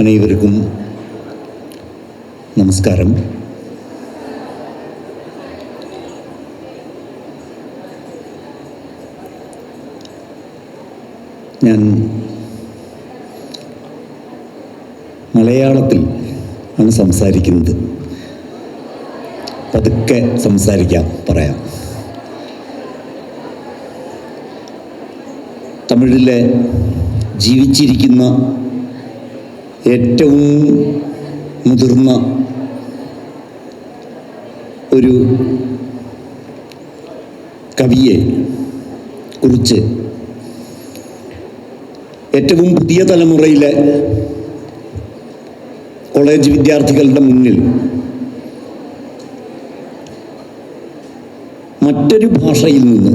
അനേവർക്കും നമസ്കാരം. ഞാൻ മലയാളത്തിൽ ആണ് സംസാരിക്കുന്നത്. പതുക്കെ പറയാം. തമിഴിലെ ജീവിച്ചിരിക്കുന്ന ഏറ്റവും മുതിർന്ന ഒരു കവിയെ കുറിച്ച് ഏറ്റവും പുതിയ തലമുറയിലെ കോളേജ് വിദ്യാർത്ഥികളുടെ മുന്നിൽ മറ്റൊരു ഭാഷയിൽ നിന്ന്,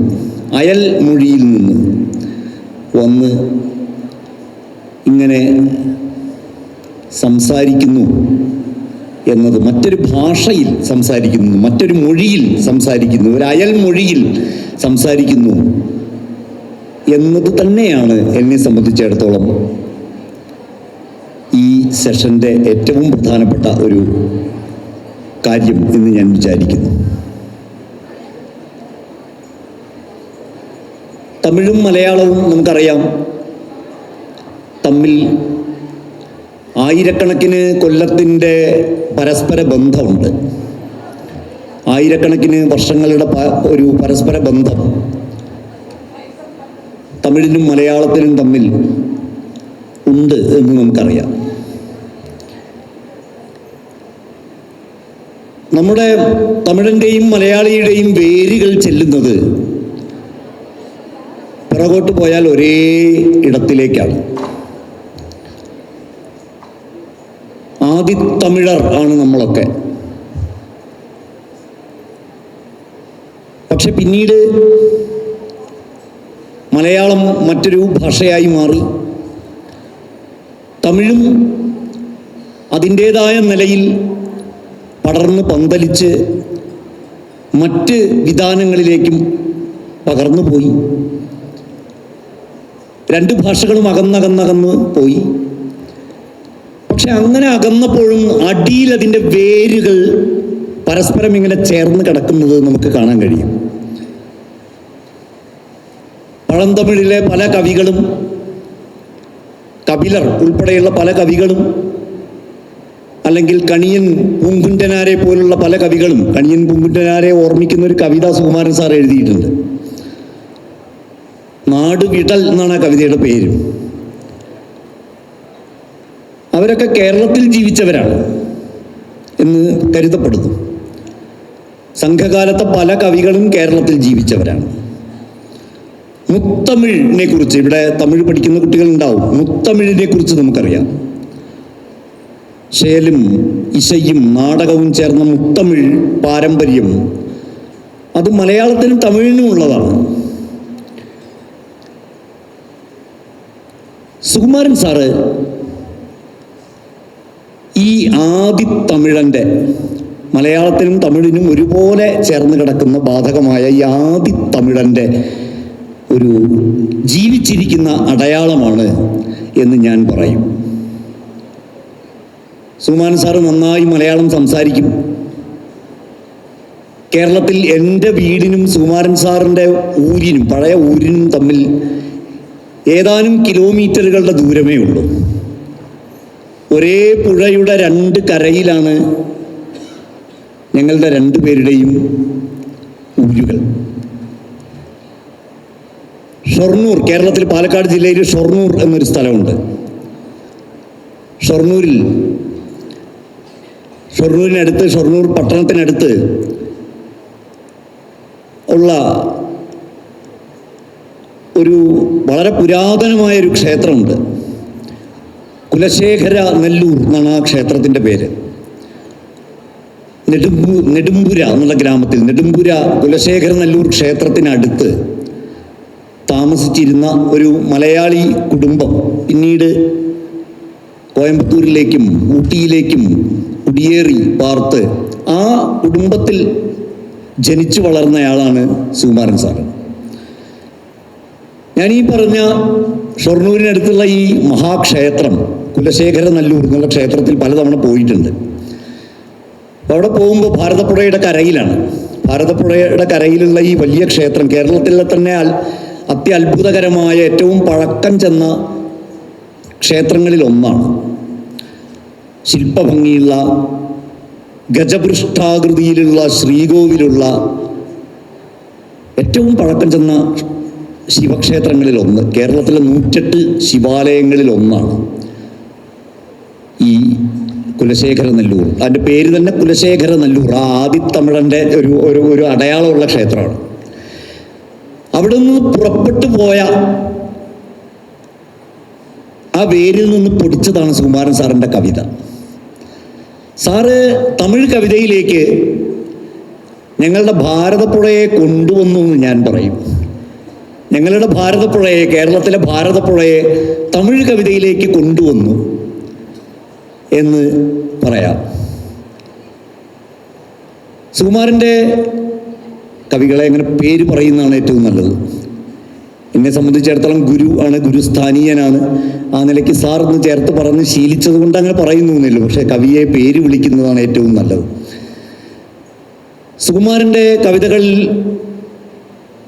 അയൽ മൊഴിയിൽ നിന്ന് വന്ന് ഇങ്ങനെ സംസാരിക്കുന്നു എന്നത്, മറ്റൊരു ഭാഷയിൽ സംസാരിക്കുന്നു, മറ്റൊരു മൊഴിയിൽ സംസാരിക്കുന്നു, ഒരു അയൽ മൊഴിയിൽ സംസാരിക്കുന്നു എന്നത് തന്നെയാണ് എന്നെ സംബന്ധിച്ചിടത്തോളം ഈ സെഷൻ്റെ ഏറ്റവും പ്രധാനപ്പെട്ട ഒരു കാര്യം എന്ന് ഞാൻ വിചാരിക്കുന്നു. തമിഴും മലയാളവും നമുക്കറിയാം, തമ്മിൽ ആയിരക്കണക്കിന് കൊല്ലത്തിൻ്റെ പരസ്പര ബന്ധമുണ്ട്. ആയിരക്കണക്കിന് വർഷങ്ങളുടെ ഒരു പരസ്പര ബന്ധം തമിഴിനും മലയാളത്തിനും തമ്മിൽ ഉണ്ട് എന്ന് നമുക്കറിയാം. നമ്മുടെ തമിഴൻ്റെയും മലയാളിയുടെയും വേരുകൾ ചെല്ലുന്നത് പിറകോട്ട് പോയാൽ ഒരേ ഇടത്തിലേക്കാണ്. ആദിത്തമിഴർ ആണ് നമ്മളൊക്കെ. പക്ഷെ പിന്നീട് മലയാളം മറ്റൊരു ഭാഷയായി മാറി. തമിഴും അതിൻ്റേതായ നിലയിൽ പടർന്ന് പന്തലിച്ച് മറ്റ് വിധാനങ്ങളിലേക്കും പകർന്നു പോയി. രണ്ട് ഭാഷകളും അകന്നകന്നകന്ന് പോയി. പക്ഷെ അങ്ങനെ അകന്നപ്പോഴും അടിയിൽ അതിൻ്റെ വേരുകൾ പരസ്പരം ഇങ്ങനെ ചേർന്ന് കിടക്കുന്നത് നമുക്ക് കാണാൻ കഴിയും. പഴന്തമിഴിലെ പല കവികളും, കപിലർ ഉൾപ്പെടെയുള്ള പല കവികളും, അല്ലെങ്കിൽ കണിയൻ പൂങ്കുറ്റനാരെ പോലുള്ള പല കവികളും, കണിയൻ പൂങ്കുറ്റനാരെ ഓർമ്മിക്കുന്ന ഒരു കവിത സുകുമാരൻ സാർ എഴുതിയിട്ടുണ്ട്. നാട് വിടൽ എന്നാണ് ആ കവിതയുടെ പേര്. അവരൊക്കെ കേരളത്തിൽ ജീവിച്ചവരാണ് എന്ന് കരുതപ്പെടുന്നു. സംഘകാലത്തെ പല കവികളും കേരളത്തിൽ ജീവിച്ചവരാണ്. മുത്തമിഴിനെ കുറിച്ച്, ഇവിടെ തമിഴ് പഠിക്കുന്ന കുട്ടികളുണ്ടാവും, മുത്തമിഴിനെ കുറിച്ച് നമുക്കറിയാം. ശേലും ഇശയും നാടകവും ചേർന്ന മുത്തമിഴ് പാരമ്പര്യം അത് മലയാളത്തിനും തമിഴിനും ഉള്ളതാണ്. സുകുമാരൻ സാറ് ഈ ആദിത്തമിഴൻ്റെ, മലയാളത്തിനും തമിഴിനും ഒരുപോലെ ചേർന്ന് കിടക്കുന്ന ബാധകമായ ഈ ആദിത്തമിഴൻ്റെ ഒരു ജീവിച്ചിരിക്കുന്ന അടയാളമാണ് എന്ന് ഞാൻ പറയും. സുകുമാരൻ സാറ് നന്നായി മലയാളം സംസാരിക്കും. കേരളത്തിൽ എൻ്റെ വീടിനും സുകുമാരൻ സാറിൻ്റെ ഊരിനും, പഴയ ഊരിനും തമ്മിൽ ഏതാനും കിലോമീറ്ററുകളുടെ ദൂരമേ ഉള്ളൂ. ഒരേ പുഴയുടെ രണ്ട് കരയിലാണ് ഞങ്ങളുടെ രണ്ടുപേരുടെയും ഊരുകൾ. ഷൊർണൂർ, കേരളത്തിൽ പാലക്കാട് ജില്ലയിൽ ഷൊർണൂർ എന്നൊരു സ്ഥലമുണ്ട്. ഷൊർണൂരിനടുത്ത്, ഷൊർണൂർ പട്ടണത്തിനടുത്ത് ഉള്ള ഒരു വളരെ പുരാതനമായൊരു ക്ഷേത്രമുണ്ട്. കുലശേഖര നെല്ലൂർ എന്നാണ് ആ ക്ഷേത്രത്തിൻ്റെ പേര്. നെടുമ്പുര എന്നുള്ള ഗ്രാമത്തിൽ, നെടുമ്പുര കുലശേഖര നെല്ലൂർ ക്ഷേത്രത്തിനടുത്ത് താമസിച്ചിരുന്ന ഒരു മലയാളി കുടുംബം പിന്നീട് കോയമ്പത്തൂരിലേക്കും ഊട്ടിയിലേക്കും കുടിയേറി പാർത്ത് ആ കുടുംബത്തിൽ ജനിച്ചു വളർന്നയാളാണ് സുകുമാരൻ സാർ. ഞാൻ ഈ പറഞ്ഞ ഷൊർണൂരിനടുത്തുള്ള ഈ മഹാക്ഷേത്രം കുലശേഖര നല്ലൂർ എന്നുള്ള ക്ഷേത്രത്തിൽ പലതവണ പോയിട്ടുണ്ട്. അപ്പോൾ അവിടെ പോകുമ്പോൾ ഭാരതപ്പുഴയുടെ കരയിലാണ്. ഭാരതപ്പുഴയുടെ കരയിലുള്ള ഈ വലിയ ക്ഷേത്രം കേരളത്തിലെ തന്നെ അത്യത്ഭുതകരമായ ഏറ്റവും പഴക്കം ചെന്ന ക്ഷേത്രങ്ങളിൽ ഒന്നാണ്. ശില്പഭംഗിയുള്ള ഗജപൃഷ്ഠാകൃതിയിലുള്ള ശ്രീകോവിലുള്ള ഏറ്റവും പഴക്കം ചെന്ന ശിവക്ഷേത്രങ്ങളിൽ ഒന്ന്, കേരളത്തിലെ 108 ശിവാലയങ്ങളിൽ ഒന്നാണ് ഈ കുലശേഖര നല്ലൂർ. അതിൻ്റെ പേര് തന്നെ കുലശേഖര നല്ലൂർ. ആ ആദിത്തമിഴൻ്റെ ഒരു അടയാളമുള്ള ക്ഷേത്രമാണ്. അവിടെ നിന്ന് പുറപ്പെട്ടു പോയ ആ വേരിൽ നിന്ന് പൊടിച്ചതാണ് സുകുമാരൻ സാറിൻ്റെ കവിത. സാറ് തമിഴ് കവിതയിലേക്ക് ഞങ്ങളുടെ ഭാരതപ്പുഴയെ കൊണ്ടുവന്നു എന്ന് ഞാൻ പറയും. ഞങ്ങളുടെ ഭാരതപ്പുഴയെ, കേരളത്തിലെ ഭാരതപ്പുഴയെ തമിഴ് കവിതയിലേക്ക് കൊണ്ടുവന്നു എന്ന് പറയാം. സുകുമാരൻ്റെ കവികളെ അങ്ങനെ പേര് പറയുന്നതാണ് ഏറ്റവും നല്ലത്. എന്നെ സംബന്ധിച്ചിടത്തോളം ഗുരു ആണ്, ഗുരുസ്ഥാനീയനാണ്. ആ നിലയ്ക്ക് സാർ എന്ന് ചേർത്ത് പറഞ്ഞ് ശീലിച്ചത് കൊണ്ട് അങ്ങനെ പറയുന്നു എന്നല്ലോ. പക്ഷേ കവിയെ പേര് വിളിക്കുന്നതാണ് ഏറ്റവും നല്ലത്. സുകുമാരൻ്റെ കവിതകളിൽ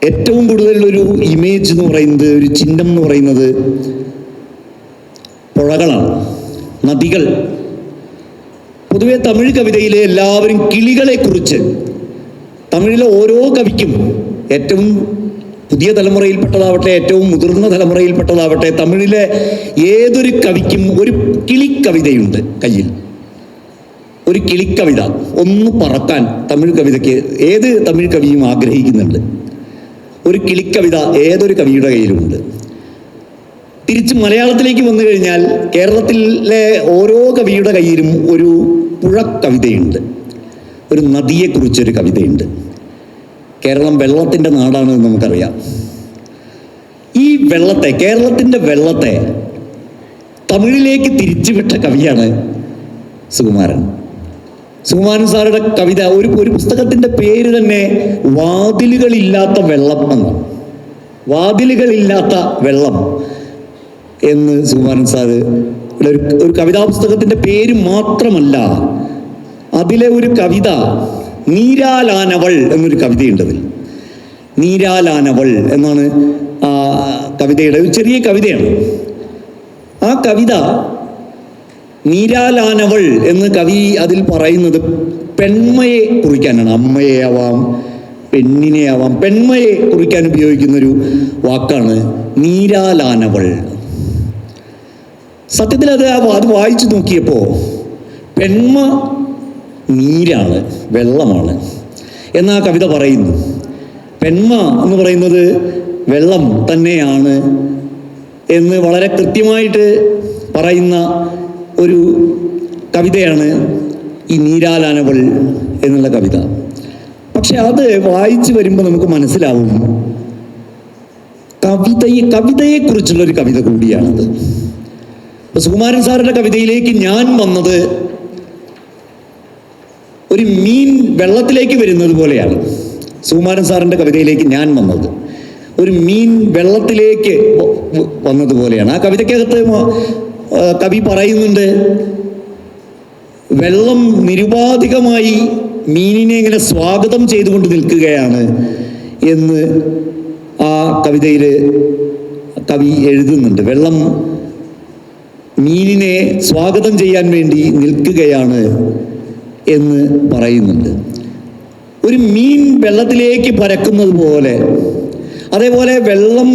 ഏറ്റവും കൂടുതൽ ഒരു ഇമേജ് എന്ന് പറയുന്നത്, ഒരു ചിഹ്നം എന്ന് പറയുന്നത് പുഴകളാണ്, നദികൾ. പൊതുവെ തമിഴ് കവിതയിലെ എല്ലാവരും കിളികളെക്കുറിച്ച്, തമിഴിലെ ഓരോ കവിക്കും, ഏറ്റവും പുതിയ തലമുറയിൽപ്പെട്ടതാവട്ടെ ഏറ്റവും മുതിർന്ന തലമുറയിൽപ്പെട്ടതാവട്ടെ, തമിഴിലെ ഏതൊരു കവിക്കും ഒരു കിളിക്കവിതയുണ്ട് കയ്യിൽ. ഒരു കിളിക്കവിത, ഒന്ന് പറക്കാൻ തമിഴ് കവിതയ്ക്ക് ഏത് തമിഴ് കവിയും ആഗ്രഹിക്കുന്നുണ്ട്. ഒരു കിളിക്കവിത ഏതൊരു കവിയുടെ കയ്യിലുമുണ്ട്. തിരിച്ച് മലയാളത്തിലേക്ക് വന്നു കഴിഞ്ഞാൽ കേരളത്തിലെ ഓരോ കവിയുടെ കയ്യിലും ഒരു പുഴ കവിതയുണ്ട്, ഒരു നദിയെക്കുറിച്ചൊരു കവിതയുണ്ട്. കേരളം വെള്ളത്തിൻ്റെ നാടാണെന്ന് നമുക്കറിയാം. ഈ വെള്ളത്തെ, കേരളത്തിൻ്റെ വെള്ളത്തെ തമിഴിലേക്ക് തിരിച്ചുവിട്ട കവിയാണ് സുകുമാരൻ. സുകുമാരൻ സാറുടെ കവിത, ഒരു പുസ്തകത്തിൻ്റെ പേര് തന്നെ വാതിലുകളില്ലാത്ത വെള്ളം എന്നാണ്. വാതിലുകളില്ലാത്ത വെള്ളം എന്ന് സുകുമാരൻ സാറ് ഒരു കവിതാ പുസ്തകത്തിൻ്റെ പേര് മാത്രമല്ല, അതിലെ ഒരു കവിത നീരാലാനവൾ എന്നൊരു കവിതയുണ്ട്. അതിൽ നീരാലാനവൾ എന്നാണ് ആ കവിതയുടെ ഒരു ചെറിയ കവിതയാണ്. ആ കവിത നീരാലാനവൾ എന്ന് കവി അതിൽ പറയുന്നത് പെൺമയെ കുറിക്കാനാണ്. അമ്മയെ ആവാം, പെണ്ണിനെ ആവാം, പെൺമയെ കുറിക്കാൻ ഉപയോഗിക്കുന്നൊരു വാക്കാണ് നീരാലാനവൾ. സത്യത്തിൽ അത് വായിച്ചു നോക്കിയപ്പോൾ പെൺമ നീരാണ്, വെള്ളമാണ് എന്നാ കവിത പറയുന്നു. പെൺമ എന്ന് പറയുന്നത് വെള്ളം തന്നെയാണ് എന്ന് വളരെ കൃത്യമായിട്ട് പറയുന്ന ഒരു കവിതയാണ് ഈ നീരാലാനവൾ എന്നുള്ള കവിത. പക്ഷെ അത് വായിച്ചു വരുമ്പോൾ നമുക്ക് മനസ്സിലാവും കവിതയെക്കുറിച്ചുള്ളൊരു കവിത കൂടിയാണത്. ഇപ്പൊ സുകുമാരൻ സാറിൻ്റെ കവിതയിലേക്ക് ഞാൻ വന്നത് ഒരു മീൻ വെള്ളത്തിലേക്ക് വരുന്നത് പോലെയാണ്. സുകുമാരൻ സാറിൻ്റെ കവിതയിലേക്ക് ഞാൻ വന്നത് ഒരു മീൻ വെള്ളത്തിലേക്ക് വന്നതുപോലെയാണ്. ആ കവിതയ്ക്കകത്ത് കവി പറയുന്നുണ്ട്, വെള്ളം നിരുപാധികമായി മീനിനെ ഇങ്ങനെ സ്വാഗതം ചെയ്തുകൊണ്ട് നിൽക്കുകയാണ് എന്ന് ആ കവിതയിൽ കവി എഴുതുന്നുണ്ട്. വെള്ളം മീനിനെ സ്വാഗതം ചെയ്യാൻ വേണ്ടി നിൽക്കുകയാണ് എന്ന് പറയുന്നുണ്ട്. ഒരു മീൻ വെള്ളത്തിലേക്ക് പരക്കുന്നത് പോലെ, അതേപോലെ വെള്ളം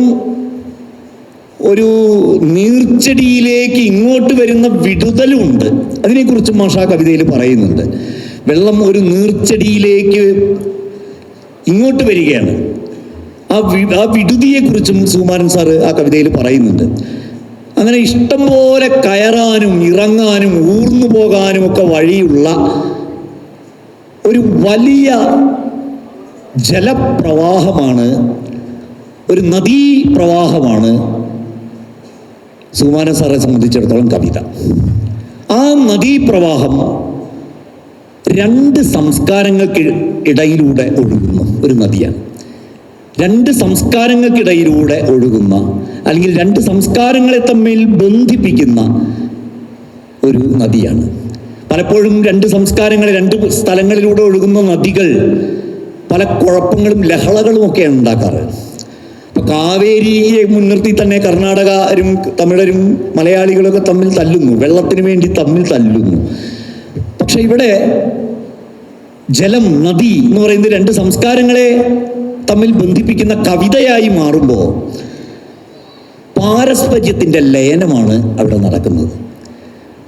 ഒരു നീർച്ചെടിയിലേക്ക് ഇങ്ങോട്ട് വരുന്ന വിടുതലുമുണ്ട്. അതിനെക്കുറിച്ച് മാഷ കവിതയിൽ പറയുന്നുണ്ട്. വെള്ളം ഒരു നീർച്ചെടിയിലേക്ക് ഇങ്ങോട്ട് വരികയാണ്. ആ വിടുതിയെക്കുറിച്ചും സുകുമാരൻ സാറ് ആ കവിതയിൽ പറയുന്നുണ്ട്. അങ്ങനെ ഇഷ്ടം പോലെ കയറാനും ഇറങ്ങാനും ഊർന്നു പോകാനും ഒക്കെ വഴിയുള്ള ഒരു വലിയ ജലപ്രവാഹമാണ്, ഒരു നദീപ്രവാഹമാണ് സുകുമാരൻ സാറെ സംബന്ധിച്ചിടത്തോളം കവിത. ആ നദീപ്രവാഹം രണ്ട് സംസ്കാരങ്ങൾക്ക് ഇടയിലൂടെ ഒഴുകുന്ന ഒരു നദിയാണ്. രണ്ട് സംസ്കാരങ്ങൾക്കിടയിലൂടെ ഒഴുകുന്ന, അല്ലെങ്കിൽ രണ്ട് സംസ്കാരങ്ങളെ തമ്മിൽ ബന്ധിപ്പിക്കുന്ന ഒരു നദിയാണ്. പലപ്പോഴും രണ്ട് സംസ്കാരങ്ങൾ, രണ്ട് സ്ഥലങ്ങളിലൂടെ ഒഴുകുന്ന നദികൾ പല കുഴപ്പങ്ങളും ലഹളകളും ഒക്കെയാണ് ഉണ്ടാക്കാറ്. ഇപ്പം കാവേരിയെ മുൻനിർത്തി തന്നെ കർണാടകരും തമിഴരും മലയാളികളൊക്കെ തമ്മിൽ തല്ലുന്നു, വെള്ളത്തിന് വേണ്ടി തമ്മിൽ തല്ലുന്നു. പക്ഷെ ഇവിടെ ജലം, നദി എന്ന് പറയുന്നത് രണ്ട് സംസ്കാരങ്ങളെ തമ്മിൽ ബന്ധിപ്പിക്കുന്ന കവിതയായി മാറുമ്പോൾ പാരസ്പര്യത്തിൻ്റെ ലയനമാണ് അവിടെ നടക്കുന്നത്.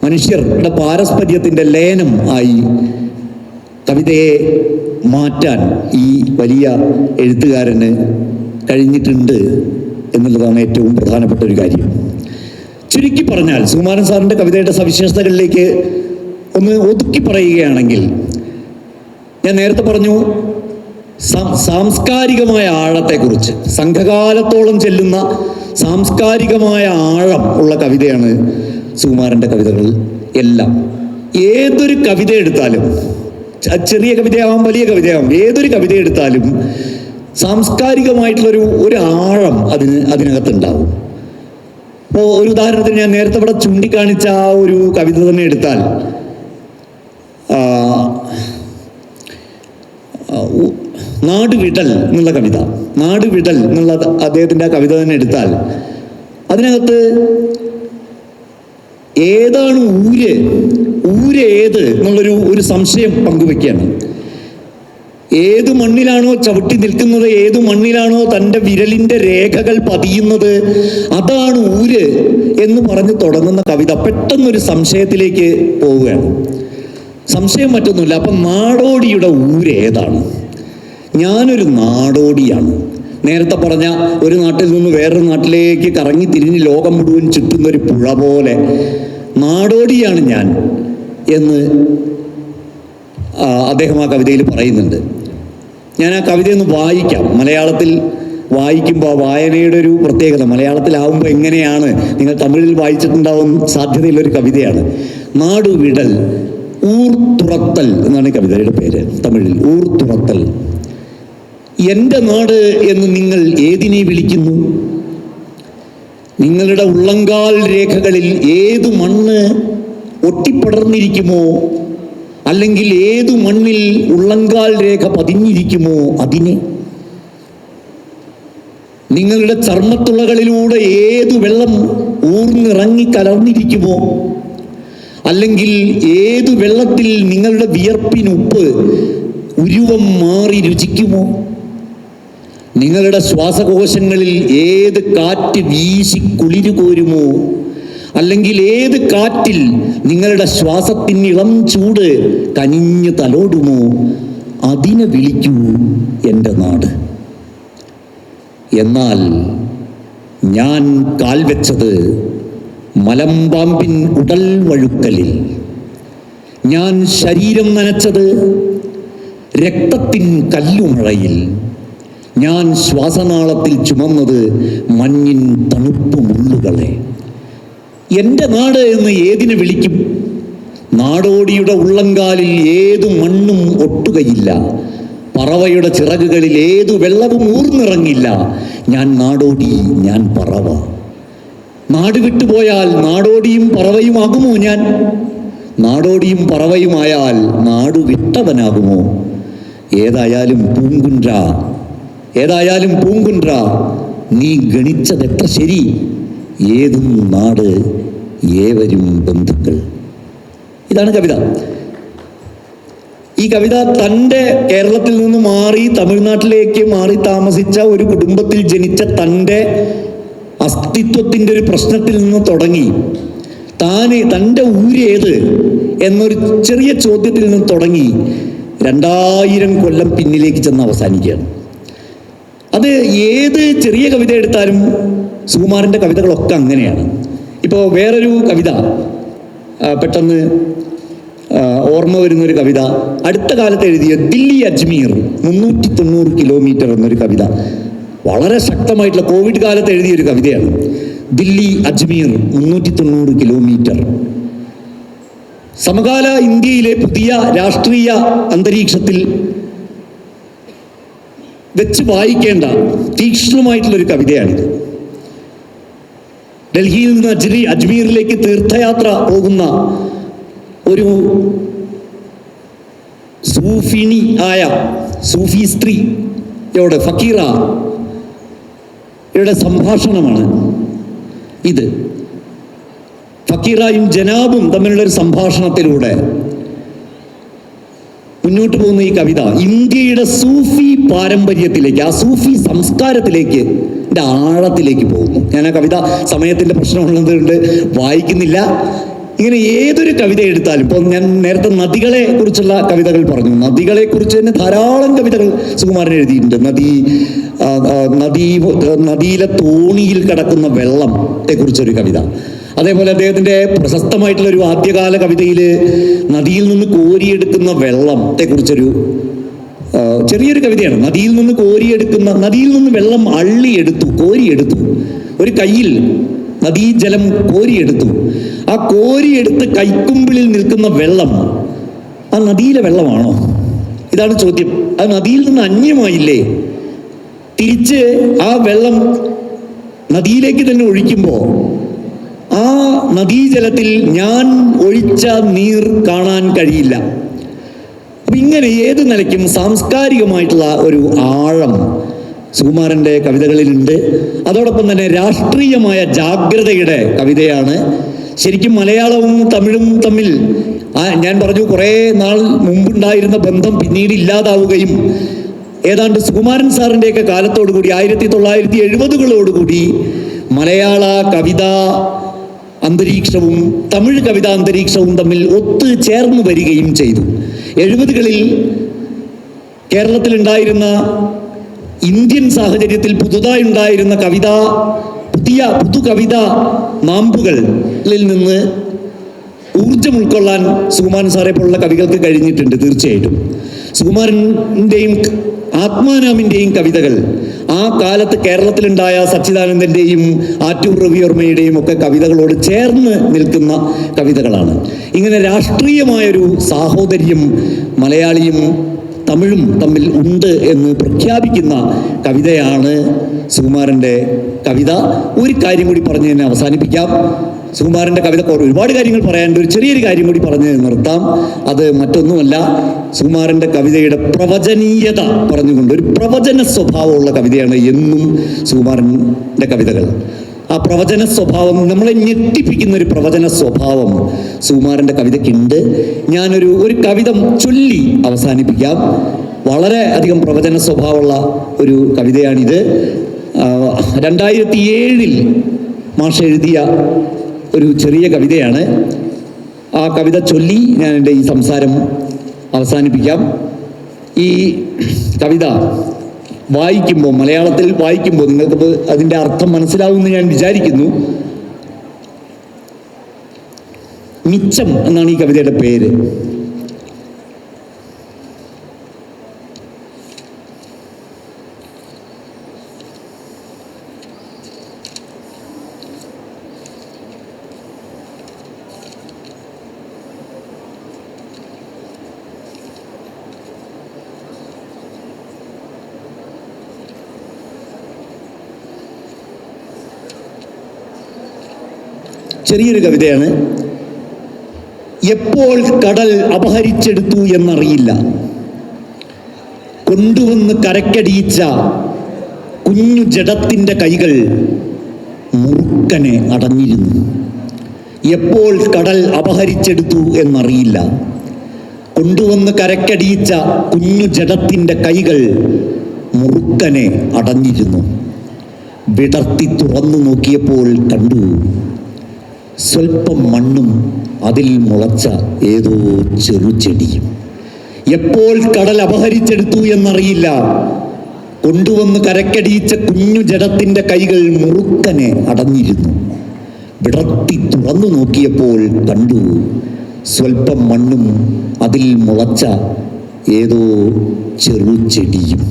മനുഷ്യരുടെ പാരസ്പര്യത്തിൻ്റെ ലയനം ആയി കവിതയെ മാറ്റാൻ ഈ വലിയ എഴുത്തുകാരന് കഴിഞ്ഞിട്ടുണ്ട് എന്നുള്ളതാണ് ഏറ്റവും പ്രധാനപ്പെട്ട ഒരു കാര്യം. ചുരുക്കി പറഞ്ഞാൽ സുകുമാരൻ സാറിൻ്റെ കവിതയുടെ സവിശേഷതകളിലേക്ക് ഒന്ന് ഒതുക്കി പറയുകയാണെങ്കിൽ, ഞാൻ നേരത്തെ പറഞ്ഞു സാംസ്കാരികമായ ആഴത്തെക്കുറിച്ച്, സംഘകാലത്തോളം ചെല്ലുന്ന സാംസ്കാരികമായ ആഴം ഉള്ള കവിതയാണ് സുകുമാരൻ്റെ കവിതകൾ എല്ലാം. ഏതൊരു കവിത എടുത്താലും, ചെറിയ കവിതയാവാം വലിയ കവിതയാവാം, ഏതൊരു കവിത എടുത്താലും സാംസ്കാരികമായിട്ടുള്ളൊരു ആഴം അതിനകത്തുണ്ടാവും. ഇപ്പോൾ ഒരു ഉദാഹരണത്തിന് ഞാൻ നേരത്തെ ഇവിടെ ചൂണ്ടിക്കാണിച്ച ആ ഒരു കവിത തന്നെ എടുത്താൽ, നാടുവിടൽ എന്നുള്ള കവിത, നാടുവിടൽ എന്നുള്ള അദ്ദേഹത്തിൻ്റെ ആ കവിത തന്നെ എടുത്താൽ അതിനകത്ത് ഏതാണ് ഊര് ഏത് എന്നുള്ളൊരു സംശയം പങ്കുവെക്കുകയാണ്. ഏതു മണ്ണിലാണോ ചവിട്ടി നിൽക്കുന്നത്, ഏതു മണ്ണിലാണോ തൻ്റെ വിരലിൻ്റെ രേഖകൾ പതിയുന്നത്, അതാണ് ഊര് എന്ന് പറഞ്ഞ് തുടങ്ങുന്ന കവിത പെട്ടെന്നൊരു സംശയത്തിലേക്ക് പോവുകയാണ്. സംശയം മറ്റൊന്നുമില്ല. അപ്പം നാടോടിയുടെ ഊര് ഏതാണ്? ഞാനൊരു നാടോടിയാണ്. നേരത്തെ പറഞ്ഞ ഒരു നാട്ടിൽ നിന്ന് വേറൊരു നാട്ടിലേക്ക് കറങ്ങി തിരിഞ്ഞ് ലോകം മുഴുവൻ ചുറ്റുന്നൊരു പുഴ പോലെ നാടോടിയാണ് ഞാൻ എന്ന് അദ്ദേഹം ആ കവിതയിൽ പറയുന്നുണ്ട്. ഞാൻ ആ കവിതയൊന്ന് വായിക്കാം. മലയാളത്തിൽ വായിക്കുമ്പോൾ വായനയുടെ ഒരു പ്രത്യേകത, മലയാളത്തിലാവുമ്പോൾ എങ്ങനെയാണ്, നിങ്ങൾ തമിഴിൽ വായിച്ചിട്ടുണ്ടാവും സാധ്യതയുള്ളൊരു കവിതയാണ്. നാടുവിടൽ, ഊർ തുറത്തൽ എന്നാണ് കവിതയുടെ പേര് തമിഴിൽ. ഊർ തുറത്തൽ. എൻ്റെ നാട് എന്ന് നിങ്ങൾ ഏതിനെ വിളിക്കുന്നു? നിങ്ങളുടെ ഉള്ളങ്കാൽ രേഖകളിൽ ഏതു മണ്ണ് ഒട്ടിപ്പടർന്നിരിക്കുമോ, അല്ലെങ്കിൽ ഏതു മണ്ണിൽ ഉള്ളങ്കാൽ രേഖ പതിഞ്ഞിരിക്കുമോ അതിനെ? നിങ്ങളുടെ ചർമ്മത്തുളകളിലൂടെ ഏതു വെള്ളം ഊർന്നിറങ്ങി കലർന്നിരിക്കുമോ, അല്ലെങ്കിൽ ഏതു വെള്ളത്തിൽ നിങ്ങളുടെ വിയർപ്പിനുപ്പ് ഉരുവം മാറി രുചിക്കുമോ? നിങ്ങളുടെ ശ്വാസകോശങ്ങളിൽ ഏത് കാറ്റ് വീശി കുളിരു കോരുമോ, അല്ലെങ്കിൽ ഏത് കാറ്റിൽ നിങ്ങളുടെ ശ്വാസത്തിന് ഇളം ചൂട് കനിഞ്ഞ് തലോടുമോ, അതിനെ വിളിക്കൂ എൻ്റെ നാട്. എന്നാൽ ഞാൻ കാൽ വെച്ചത് മലമ്പാമ്പിൻ ഉടൽ വഴുക്കലിൽ, ഞാൻ ശരീരം നനച്ചത് രക്തത്തിൻ കല്ലുമഴയിൽ, ഞാൻ ശ്വാസനാളത്തിൽ ചുമന്നത് മഞ്ഞിൻ തണുപ്പ് മുള്ളുകളെ. എൻ്റെ നാട് എന്ന് ഏതിനെ വിളിക്കും? നാടോടിയുടെ ഉള്ളങ്കാലിൽ ഏതു മണ്ണും ഒട്ടുകയില്ല, പറവയുടെ ചിറകുകളിൽ ഏതു വെള്ളവും ഊർന്നിറങ്ങില്ല. ഞാൻ നാടോടി, ഞാൻ പറവ. നാട് വിട്ടുപോയാൽ നാടോടിയും പറവയുമാകുമോ ഞാൻ? നാടോടിയും പറവയുമായാൽ നാടു വിട്ടവനാകുമോ? ഏതായാലും പൂങ്കുன்ற നീ ഗണിച്ചതെത്ര ശരി, ഏതും നാട് ഏവരും ബന്ധുക്കൾ. ഇതാണ് കവിത. ഈ കവിത തൻ്റെ കേരളത്തിൽ നിന്ന് മാറി തമിഴ്നാട്ടിലേക്ക് മാറി താമസിച്ച ഒരു കുടുംബത്തിൽ ജനിച്ച തൻ്റെ അസ്തിത്വത്തിൻ്റെ ഒരു പ്രശ്നത്തിൽ നിന്ന് തുടങ്ങി തൻ്റെ ഊരേത് എന്നൊരു ചെറിയ ചോദ്യത്തിൽ നിന്ന് തുടങ്ങി 2000 കൊല്ലം പിന്നിലേക്ക് ചെന്ന് അവസാനിക്കുകയാണ്. അത് ഏത് ചെറിയ കവിത എടുത്താലും സുകുമാരൻ്റെ കവിതകളൊക്കെ അങ്ങനെയാണ്. ഇപ്പോൾ വേറൊരു കവിത പെട്ടെന്ന് ഓർമ്മ വരുന്നൊരു കവിത അടുത്ത കാലത്ത് എഴുതിയ ദില്ലി അജ്മീർ 390 കിലോമീറ്റർ എന്നൊരു കവിത. വളരെ ശക്തമായിട്ടുള്ള കോവിഡ് കാലത്ത് എഴുതിയൊരു കവിതയാണ്. ദില്ലി അജ്മീർ 390 കിലോമീറ്റർ. സമകാല ഇന്ത്യയിലെ പുതിയ രാഷ്ട്രീയ അന്തരീക്ഷത്തിൽ വെച്ച് വായിക്കേണ്ട തീക്ഷ്ണമായിട്ടുള്ളൊരു കവിതയാണിത്. ഡൽഹിയിൽ നിന്ന് അജ്മീറിലേക്ക് തീർത്ഥയാത്ര പോകുന്ന ഒരു സൂഫിനി ആയ സൂഫി സ്ത്രീയുടെ ഫക്കീറയുടെ സംഭാഷണമാണ് ഇത്. ഫക്കീറായും ജനാബും തമ്മിലുള്ളൊരു സംഭാഷണത്തിലൂടെ മുന്നോട്ട് പോകുന്ന ഈ കവിത ഇന്ത്യയുടെ സൂഫി പാരമ്പര്യത്തിലേക്ക്, ആ സൂഫി സംസ്കാരത്തിലേക്ക്, ആഴത്തിലേക്ക് പോകുന്നു. ഞാൻ ആ കവിത സമയത്തിൻ്റെ പ്രശ്നമുള്ളത് കൊണ്ട് വായിക്കുന്നില്ല. ഇങ്ങനെ ഏതൊരു കവിത എടുത്താലും, ഇപ്പോൾ ഞാൻ നേരത്തെ നദികളെ കുറിച്ചുള്ള കവിതകൾ പറഞ്ഞു, നദികളെ കുറിച്ച് തന്നെ ധാരാളം കവിതകൾ സുകുമാരൻ എഴുതിയിട്ടുണ്ട്. നദിയിലെ തോണിയിൽ കിടക്കുന്ന വെള്ളത്തെ കുറിച്ചൊരു കവിത. അതേപോലെ അദ്ദേഹത്തിൻ്റെ പ്രശസ്തമായിട്ടുള്ളൊരു ആദ്യകാല കവിതയിൽ നദിയിൽ നിന്ന് കോരിയെടുക്കുന്ന വെള്ളത്തെ കുറിച്ചൊരു ചെറിയൊരു കവിതയാണ്. നദിയിൽ നിന്ന് വെള്ളം കോരിയെടുത്തു, ഒരു കയ്യിൽ നദീജലം കോരിയെടുത്തു. ആ കോരിയെടുത്ത് കൈക്കുമ്പിളിൽ നിൽക്കുന്ന വെള്ളം ആ നദിയിലെ വെള്ളമാണോ? ഇതാണ് ചോദ്യം. അത് നദിയിൽ നിന്ന് അന്യമായില്ലേ? തിരിച്ച് ആ വെള്ളം നദിയിലേക്ക് തന്നെ ഒഴിക്കുമ്പോൾ ആ നദീജലത്തിൽ ഞാൻ ഒഴിച്ച നീർ കാണാൻ കഴിയില്ല. അപ്പം ഇങ്ങനെ ഏത് നിലയ്ക്കും സാംസ്കാരികമായിട്ടുള്ള ഒരു ആഴം സുകുമാരൻ്റെ കവിതകളിലുണ്ട്. അതോടൊപ്പം തന്നെ രാഷ്ട്രീയമായ ജാഗ്രതയുടെ കവിതയാണ്. ശരിക്കും മലയാളവും തമിഴും തമ്മിൽ ഞാൻ പറഞ്ഞു കുറേ നാൾ മുമ്പുണ്ടായിരുന്ന ബന്ധം പിന്നീട് ഇല്ലാതാവുകയും ഏതാണ്ട് സുകുമാരൻ സാറിൻ്റെയൊക്കെ കാലത്തോടുകൂടി 1970കളോടുകൂടി മലയാള കവിതാ അന്തരീക്ഷവും തമിഴ് കവിതാ അന്തരീക്ഷവും തമ്മിൽ ഒത്തു ചേർന്ന് വരികയും ചെയ്തു. 70കളിൽ കേരളത്തിലുണ്ടായിരുന്ന ഇന്ത്യൻ സാഹചര്യത്തിൽ പുതുതായി ഉണ്ടായിരുന്ന പുതു കവിതാ നാമ്പുകളിൽ നിന്ന് ഊർജം ഉൾക്കൊള്ളാൻ സുകുമാരൻ സാറെ പോലുള്ള കവികൾക്ക് കഴിഞ്ഞിട്ടുണ്ട്. തീർച്ചയായിട്ടും സുകുമാരൻ്റെയും ആത്മാനാമിൻ്റെയും കവിതകൾ ആ കാലത്ത് കേരളത്തിലുണ്ടായ സച്ചിദാനന്ദൻ്റെയും ആറ്റൂർ രവിവർമ്മയുടെയും ഒക്കെ കവിതകളോട് ചേർന്ന് നിൽക്കുന്ന കവിതകളാണ്. ഇങ്ങനെ രാഷ്ട്രീയമായൊരു സാഹോദര്യം മലയാളിയും തമിഴും തമ്മിൽ ഉണ്ട് എന്ന് പ്രഖ്യാപിക്കുന്ന കവിതയാണ് സുകുമാരൻ്റെ കവിത. ഒരു കാര്യം കൂടി പറഞ്ഞ് തന്നെ അവസാനിപ്പിക്കാം. സുകുമാരൻ്റെ കവിത ഒരുപാട് കാര്യങ്ങൾ പറയാനുണ്ട്. ഒരു ചെറിയൊരു കാര്യം കൂടി പറഞ്ഞ് നിർത്താം. അത് മറ്റൊന്നുമല്ല, സുകുമാരൻ്റെ കവിതയുടെ പ്രവചനീയത പറഞ്ഞുകൊണ്ട് ഒരു പ്രവചന സ്വഭാവമുള്ള കവിതയാണ് എന്നും സുകുമാരൻ്റെ കവിതകൾ. ആ പ്രവചന സ്വഭാവം, നമ്മളെ ഞെട്ടിപ്പിക്കുന്ന ഒരു പ്രവചന സ്വഭാവം സുകുമാരൻ്റെ കവിതയ്ക്കുണ്ട്. ഞാനൊരു കവിത ചൊല്ലി അവസാനിപ്പിക്കാം. വളരെ അധികം പ്രവചന സ്വഭാവമുള്ള ഒരു കവിതയാണിത്. 2007 മാഷ് എഴുതിയ ഒരു ചെറിയ കവിതയാണ്. ആ കവിത ചൊല്ലി ഞാൻ എൻ്റെ ഈ സംസാരം അവസാനിപ്പിക്കാം. ഈ കവിത വായിക്കുമ്പോൾ, മലയാളത്തിൽ വായിക്കുമ്പോൾ നിങ്ങൾക്ക് അതിൻ്റെ അർത്ഥം മനസ്സിലാവുമെന്ന് ഞാൻ വിചാരിക്കുന്നു. മിച്ചം എന്നാണ് ഈ കവിതയുടെ പേര്. ചെറിയൊരു കവിതയാണ്. എപ്പോൾ കടൽ അപഹരിച്ചെടുത്തു എന്നറിയില്ല, കൊണ്ടുവന്ന് കരക്കടിയിച്ച കുഞ്ഞു ജഡത്തിൻ്റെ കൈകൾ മുറുക്കനെ അടഞ്ഞിരുന്നു. എപ്പോൾ കടൽ അപഹരിച്ചെടുത്തു എന്നറിയില്ല, കൊണ്ടുവന്ന് കരക്കടിയിച്ച കുഞ്ഞു ജഡത്തിൻ്റെ കൈകൾ മുറുക്കനെ അടഞ്ഞിരുന്നു. വിടർത്തി തുറന്നു നോക്കിയപ്പോൾ കണ്ടു സ്വൽപ്പം മണ്ണും അതിൽ മുളച്ച ഏതോ ചെറുചെടിയും. എപ്പോൾ കടൽ അപഹരിച്ചെടുത്തു എന്നറിയില്ല, കൊണ്ടുവന്ന് കരക്കടിയിച്ച കുഞ്ഞു ജഡത്തിൻ്റെ കൈകൾ മുറുക്കനെ അടഞ്ഞിരുന്നു. വിടർത്തി തുറന്നു നോക്കിയപ്പോൾ കണ്ടു സ്വൽപ്പം മണ്ണും അതിൽ മുളച്ച ഏതോ ചെറുചെടിയും.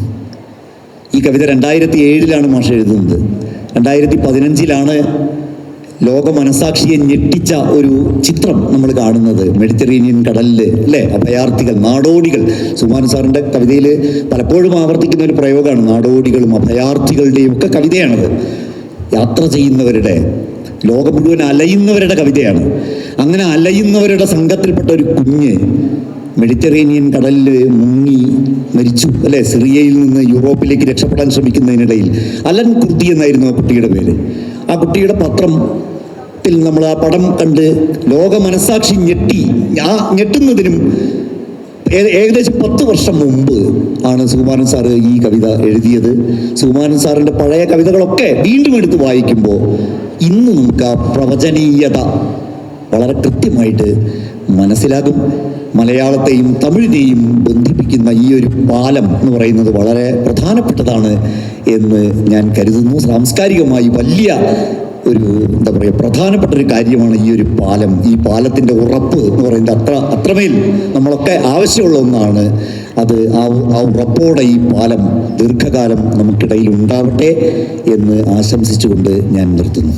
ഈ കവിത 2007 മാഷ് എഴുതുന്നത്. 2015 ലോക മനസാക്ഷിയെ ഞെട്ടിച്ച ഒരു ചിത്രം നമ്മൾ കാണുന്നത്. മെഡിറ്ററേനിയൻ കടലിൽ അല്ലേ അഭയാർത്ഥികൾ, നാടോടികൾ. സുകുമാരൻ സാറിൻ്റെ കവിതയിൽ പലപ്പോഴും ആവർത്തിക്കുന്ന ഒരു പ്രയോഗമാണ് നാടോടികളും അഭയാർത്ഥികളുടെയും ഒക്കെ കവിതയാണത്. യാത്ര ചെയ്യുന്നവരുടെ ലോകം മുഴുവൻ അലയുന്നവരുടെ കവിതയാണ്. അങ്ങനെ അലയുന്നവരുടെ സംഘത്തിൽപ്പെട്ട ഒരു കുഞ്ഞ് മെഡിറ്ററേനിയൻ കടലിൽ മുങ്ങി മരിച്ചു അല്ലെ. സിറിയയിൽ നിന്ന് യൂറോപ്പിലേക്ക് രക്ഷപ്പെടാൻ ശ്രമിക്കുന്നതിനിടയിൽ അലൻ കുർദി എന്നായിരുന്നു ആ കുട്ടിയുടെ പേര്. ആ കുട്ടിയുടെ പത്രത്തിൽ നമ്മൾ ആ പടം കണ്ട് ലോക മനസാക്ഷി ഞെട്ടി. ആ ഞെട്ടുന്നതിനും ഏകദേശം 10 വർഷം മുമ്പ് ആണ് സുകുമാരൻ സാറ് ഈ കവിത എഴുതിയത്. സുകുമാരൻ സാറിൻ്റെ പഴയ കവിതകളൊക്കെ വീണ്ടും എടുത്ത് വായിക്കുമ്പോൾ ഇന്ന് നമുക്ക് ആ പ്രവചനീയത വളരെ കൃത്യമായിട്ട് മനസ്സിലാകും. മലയാളത്തെയും തമിഴിനെയും ബന്ധിപ്പിക്കുന്ന ഈ ഒരു പാലം എന്ന് പറയുന്നത് വളരെ പ്രധാനപ്പെട്ടതാണ് എന്ന് ഞാൻ കരുതുന്നു. സാംസ്കാരികമായി വലിയ ഒരു എന്താ പറയുക പ്രധാനപ്പെട്ട ഒരു കാര്യമാണ് ഈ ഒരു പാലം. ഈ പാലത്തിൻ്റെ ഉറപ്പ് എന്ന് പറയുന്നത് അത്രമേൽ നമ്മളൊക്കെ ആവശ്യമുള്ള ഒന്നാണ്. അത് ആ ഉറപ്പോടെ ഈ പാലം ദീർഘകാലം നമുക്കിടയിൽ ഉണ്ടാവട്ടെ എന്ന് ആശംസിച്ചുകൊണ്ട് ഞാൻ നിർത്തുന്നു.